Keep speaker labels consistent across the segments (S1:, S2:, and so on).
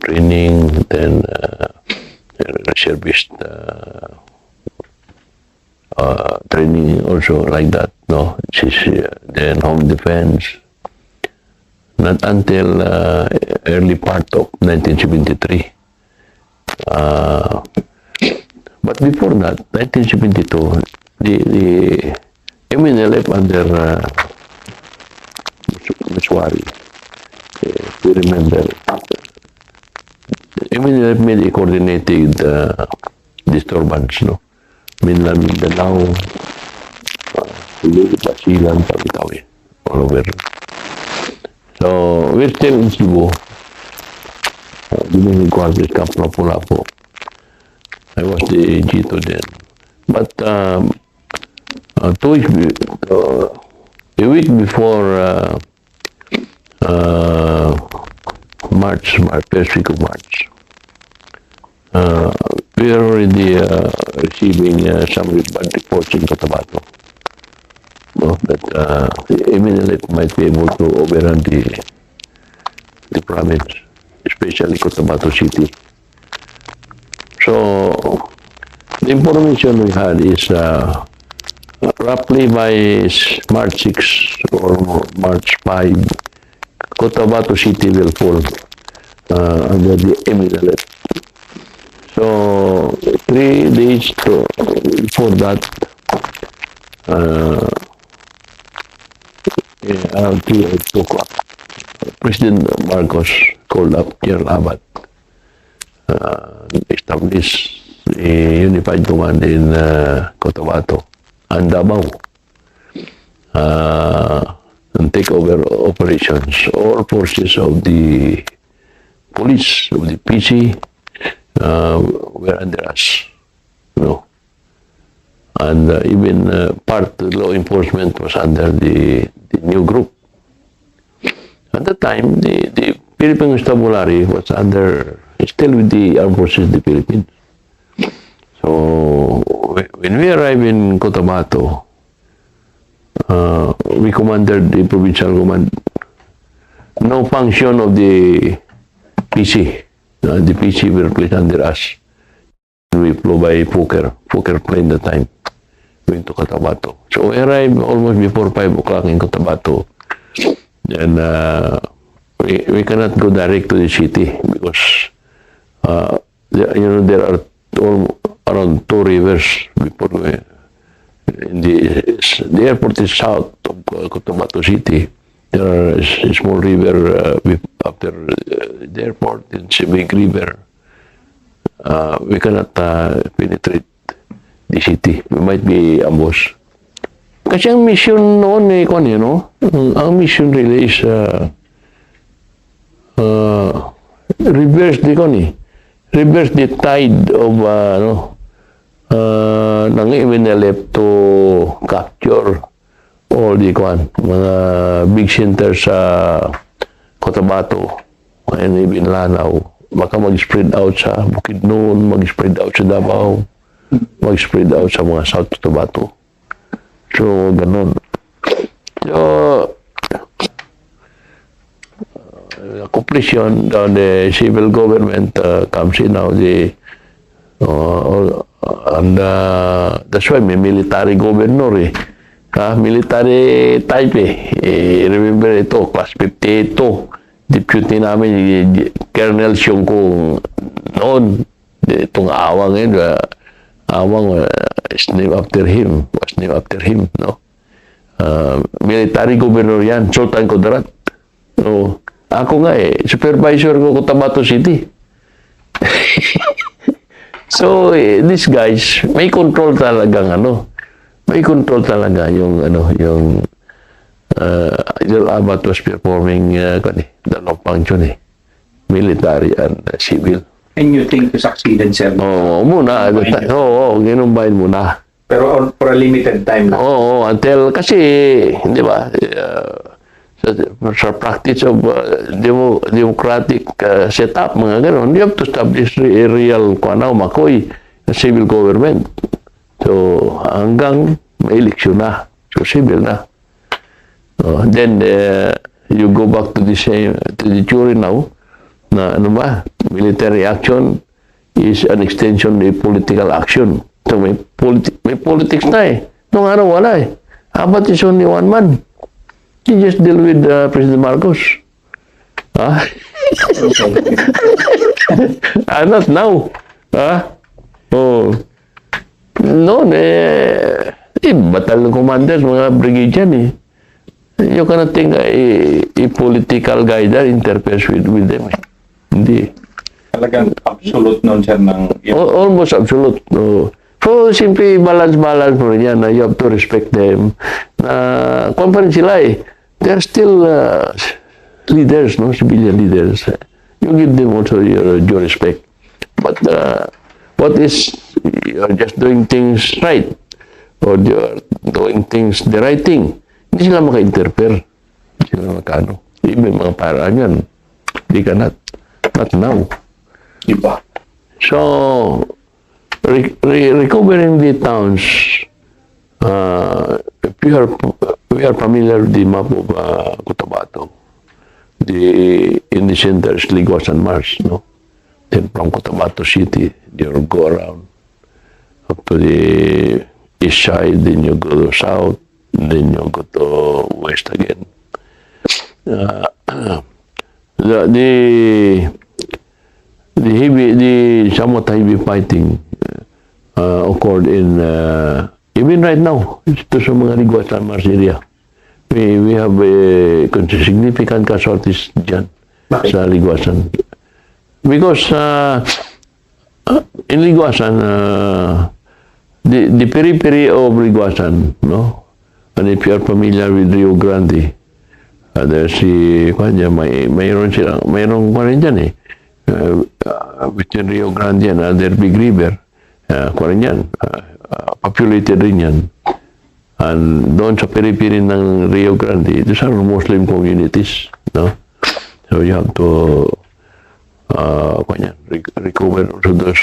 S1: training, then reservist training also like that, no? Then home defense. Not until early part of 1973. But before that, 1972, the MNLF under Miswari, if you remember, MNLF made a coordinated disturbance, no? Mindanao, Basilan, Pagitawi, all over. So, we're still in Cebu. During the quarters, Camp Lapu-Lapu. I was the G2 then. But 2 weeks, a week before March, first week of March, we are already receiving some bad reports in Cotabato. That the MNLF might be able to overrun the province, especially Cotabato City. So, the information we had is roughly by March 6 or March 5, Cotabato City will fall under the MNLF. So, 3 days before that, around 2 o'clock, President Marcos called up General Abad, established a unified command in Cotabato and Davao, and take over operations. All forces of the police, of the PC, were under us, you know. And even part of law enforcement was under the new group. At the time, the Philippine Constabulary was still with the Armed Forces of the Philippines. So, when we arrived in Cotabato, we commanded the provincial command. No function of the PC. The PC were placed under us. We flew by Fokker plane that time, going to Cotabato. So, we arrived almost before 5 o'clock in Cotabato. And we cannot go direct to the city because there are around 2 rivers before the airport is south of Cotabato City. There are a small river after the airport. It's a big river. We cannot penetrate the city. We might be ambushed. Kasi ang mission noon ang mission really is reverse the tide of ng MNLF to capture all the mga big centers sa Cotabato and even Lanao. Baka mag-spread out sa Bukidnon, mag-spread out sa Davao, mag-spread out sa mga South Cotabato. So, ganun. So, completion, the civil government comes in now, and that's why may military governor military type remember ito, class 52, deputy namin, Colonel Siongko noon, itong Awang Awang was named after him, no? Military governor yan, Sultan Kudarat. So, ako nga supervisor ko Cotabato City. So, these guys, may control talaga yung General Abad was performing dalawang function military and civil.
S2: And you think you succeeded, sir?
S1: Oo, muna. Ginumbahin muna.
S2: Pero for a limited time lang?
S1: Oo, until kasi, di ba, sa practice of democratic setup, mga gano'n, you have to establish a real civil government. So, hanggang may eleksyon na. So, civil na. Then, you go back to the jury now. na ano ba, military action is an extension of political action. So may politics na eh. Noong araw wala eh. Abat is only one man. You just deal with President Marcos. Ah? Not now. Ah? Oh. Noon battalion commanders, mga brigade yan eh. You cannot think a political guy there interferes with them eh. Hindi.
S2: Talagang absolute nun, sir, ng...
S1: Almost absolute. No. So, simply balance mo rin yan. You have to respect them. Kung pa rin sila eh. They're still leaders, no? Civilian leaders. You give them also your respect. But what is, you're just doing things right. Or you're doing things the right thing. Hindi sila maka-interfere. Hindi sila maka-ano. Even mga paraan yan. They cannot. Not now.
S2: Diba?
S1: So, recovering the towns, we are familiar with the map of Cotabato. In the center is Ligwas and Mars, no? Then from Cotabato City, you go around up to the east side, then you go to south, then you go to west again. The somewhat heavy fighting occurred in even right now ito sa mga Ligwas and Mars area. We have significant casualties dyan sa Ligwasan. Because in Ligwasan, the periphery of Ligwasan, no? And if you are familiar with Rio Grande, there's mayroon rin dyan eh. Between Rio Grande and other big river, populated rin yan. And doon sa periphery ng Rio Grande, these are Muslim communities, no? So you have to recover also those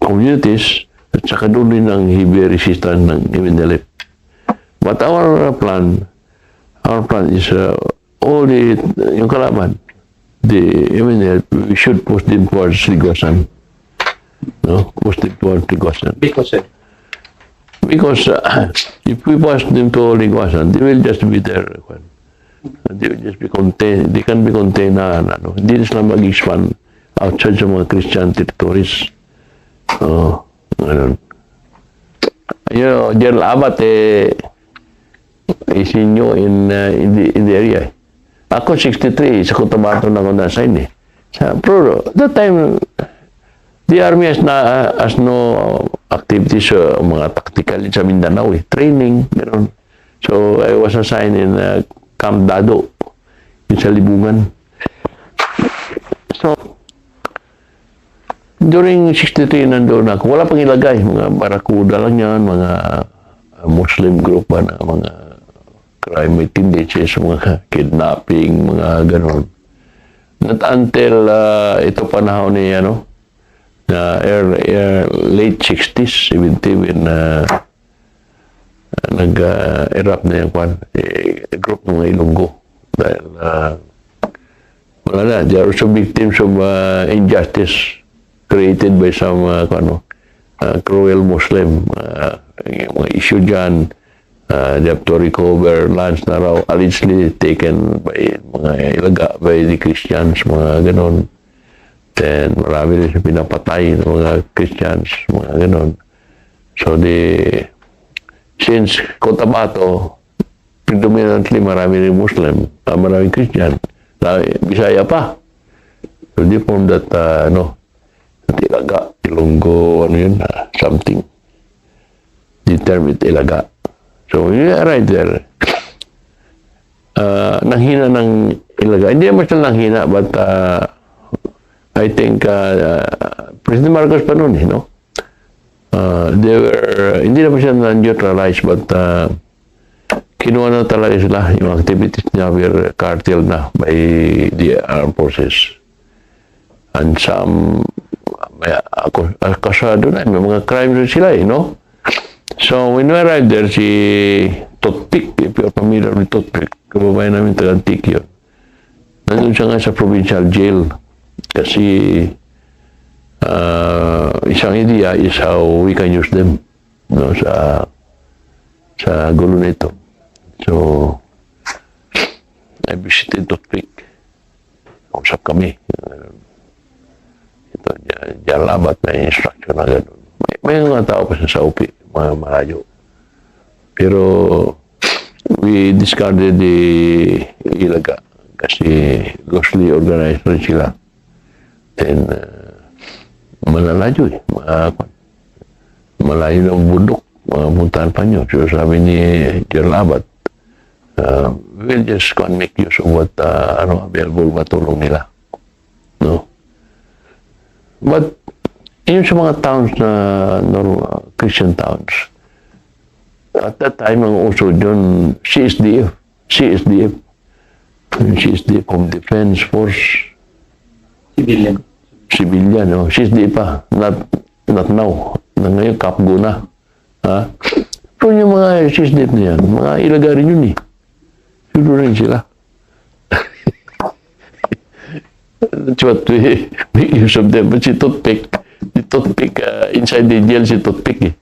S1: communities at saka doon din ang heavy resistance ng MNLF. But our plan is all yung kalaban, the MNLF, we should push them towards Ligwasan. No? Push them towards Ligwasan. Because if we pass them to Ligwasan, they will just be there. They will just be contained. They can be contained na ano. Hindi sila mag-expand outside sa mga Christian territories. Ganun. General Abat is inyo in the area. Ako 63 sa Cotabato na ako na-assign eh. Pero that time the army has no activities mga tactical sa Mindanao eh. Training, meron. So I was assigned in Camp Dado, yung sa Libungan. So, during 63 nandoon ako, wala pang ilagay. Mga barakuda lang yan, mga Muslim group na mga crime tendencies, mga kidnapping, mga ganon. Not until ito panahon ni late 60s, 70, when nag-erupt na yung group ng mga Ilonggo. Dahil wala na, they are also victims of injustice created by some cruel Muslim. Mga issue dyan, they have to recover lands na raw allegedly taken by mga Ilaga, by the Christians, mga ganon. Then marami rin pinapatay ng mga Christians, mga ganon. So since Cotabato, predominantly marami rin Muslim, maraming Christian, Bisaya pa. So they form that, Ilaga, Ilonggo, something. The term it Ilaga. So you are right there. Nanghina ng Ilaga. Hindi naman sila nanghina, but I think President Marcos pa noon, they were, hindi naman siya neutralized, but kinuha na talaga sila. Yung activities niya were cartel na by the armed forces. And some, kasado na, may mga crimes sila, So, when we arrived there, si Toothpick, if you're familiar with Toothpick, kababayan namin taga-Antique yun. Nandun siya nga sa provincial jail. Kasi isang idea is how we can use them, no, sa gulo na ito. So, I visited Toothpick. Usap kami. Ito, diyan labat na instruction na gano'n. May mga tao pa sa UP, mga malayo. Pero, we discarded the Ilaga kasi loosely organized rin sila. And, malalayo malayo ng bundok, mga puntahan pa nyo. So, sabi ni General Abat, we'll just make use of what available matulong nila. No? But, yun sa mga towns na Christian towns, at that time, ang uso dyan, CSDF, Home Defense Force, Civilian, no? CSDF pa, not now, na ngayon, Kapgo na. Ha? Pero yung mga CSDF na yan, mga Ilaga rin yun eh. Siguro rin sila. That's what we use of them. But si Toothpick, inside the jail si Toothpick eh.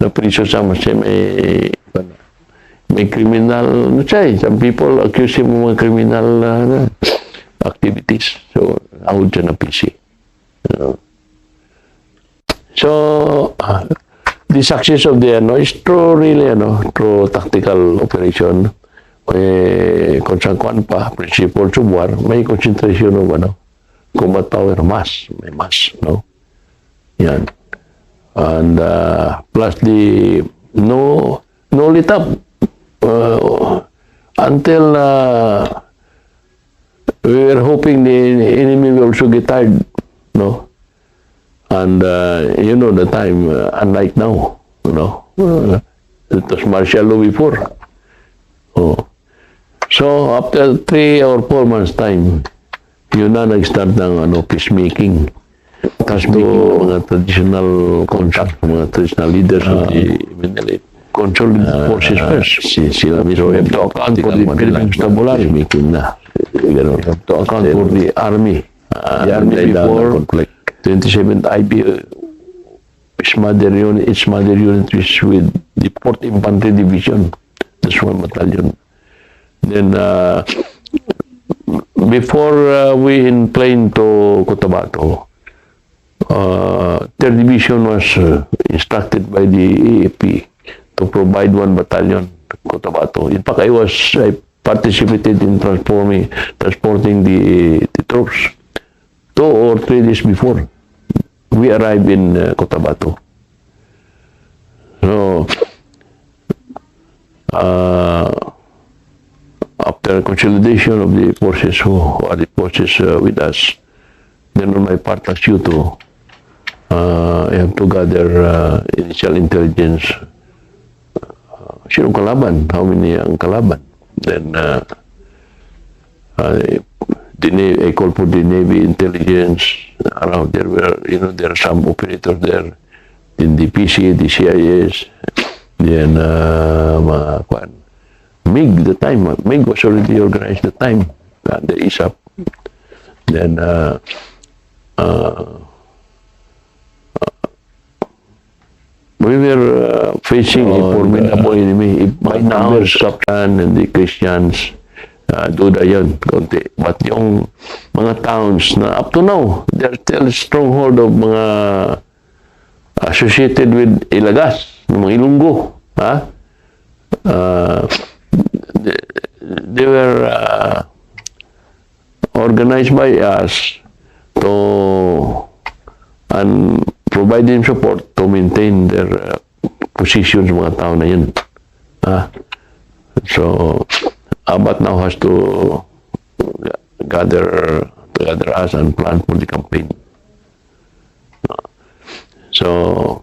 S1: Na-priso sama siya may criminal, no siya eh. Some people accuse him of mga criminal activities. So, out siya na PC. So, the success of the is through really, through tactical operation. Kung saan kuan pa, principles of war, may concentration of combat power, may mass, no? Yan. And plus the no lit up until we were hoping the enemy will also get tired, no? And the time, unlike now, it was martial law before. Oh. So, after 3 or 4 months' time, yun na nag-start ng peacemaking. Tapos mga traditional contract, mga traditional leaders of the Manilite. Consolidate forces first. Sila mismo have to account for the Philippine Constabulary. Peacemaking na. You have to account for the army. The army before 27th IB, its mother unit is with the 4th Infantry Division. That's one battalion. Then, before we in plane to Cotabato, 3rd Division was instructed by the AFP to provide 1 battalion to Cotabato. In fact, I participated in transporting the troops 2 or 3 days before we arrived in Cotabato. So, after consolidation of the forces who are the forces with us, then on my part as U2, I have to gather initial intelligence. Sinong kalaban? How many ang kalaban? Then I called for the Navy intelligence around. There are some operators there in the PC, the CIS, then MIG, the time. MIG was already organized the time, the ISAP. Then, we were facing a formidable enemy. By numbers, Kaplan and the Christians, duda yun, konti. But yung mga towns na up to now, they're still a stronghold of mga associated with Ilagas, mga Ilunggo. Ha? They were organized by us to and provide them support to maintain their positions mga tao na yun. So, Abat now has to gather us and plan for the campaign. So,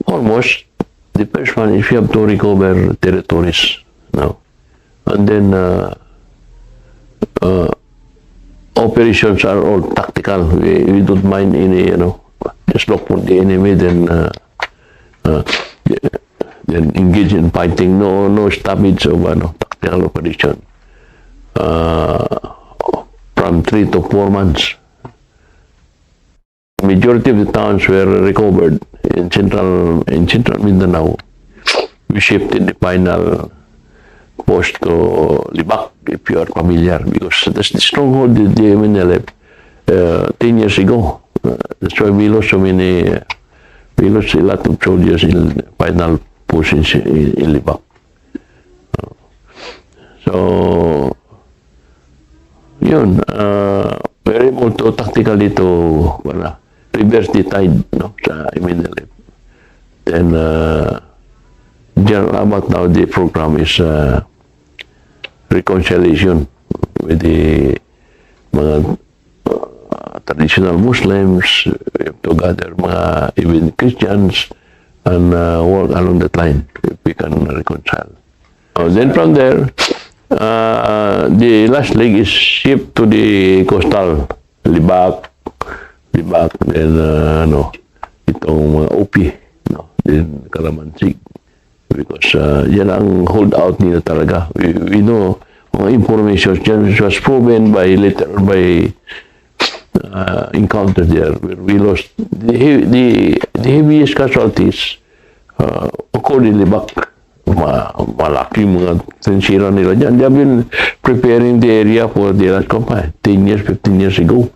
S1: almost the first one is you have to recover territories now, and then operations are all tactical. We don't mind any, just look for the enemy, then engage in fighting. No stoppage of tactical operation. uh, from 3 to 4 months. Majority of the towns were recovered in Central Mindanao. We shifted the final post to Libak, if you are familiar, because that's the stronghold of the MNLF 10 years ago. That's why we lost we lost a lot of soldiers in final positions in Libak. So, yun, we're able to tactically to reverse the tide, no, sa MNLF. Then, general about now the program is reconciliation with the mga traditional Muslims. We have to gather mga even Christians and work along that line if we can reconcile. Then from there, the last leg is shipped to the coastal, Libak, then itong mga OP, no, then Karamansig. Because yan ang holdout nila talaga. We know mga information yan was proven by encounters there where we lost the heaviest casualties occurred in Libak. Malaki mga sinsira nila dyan. They have been preparing the area for the last campaign 10 years, 15 years ago.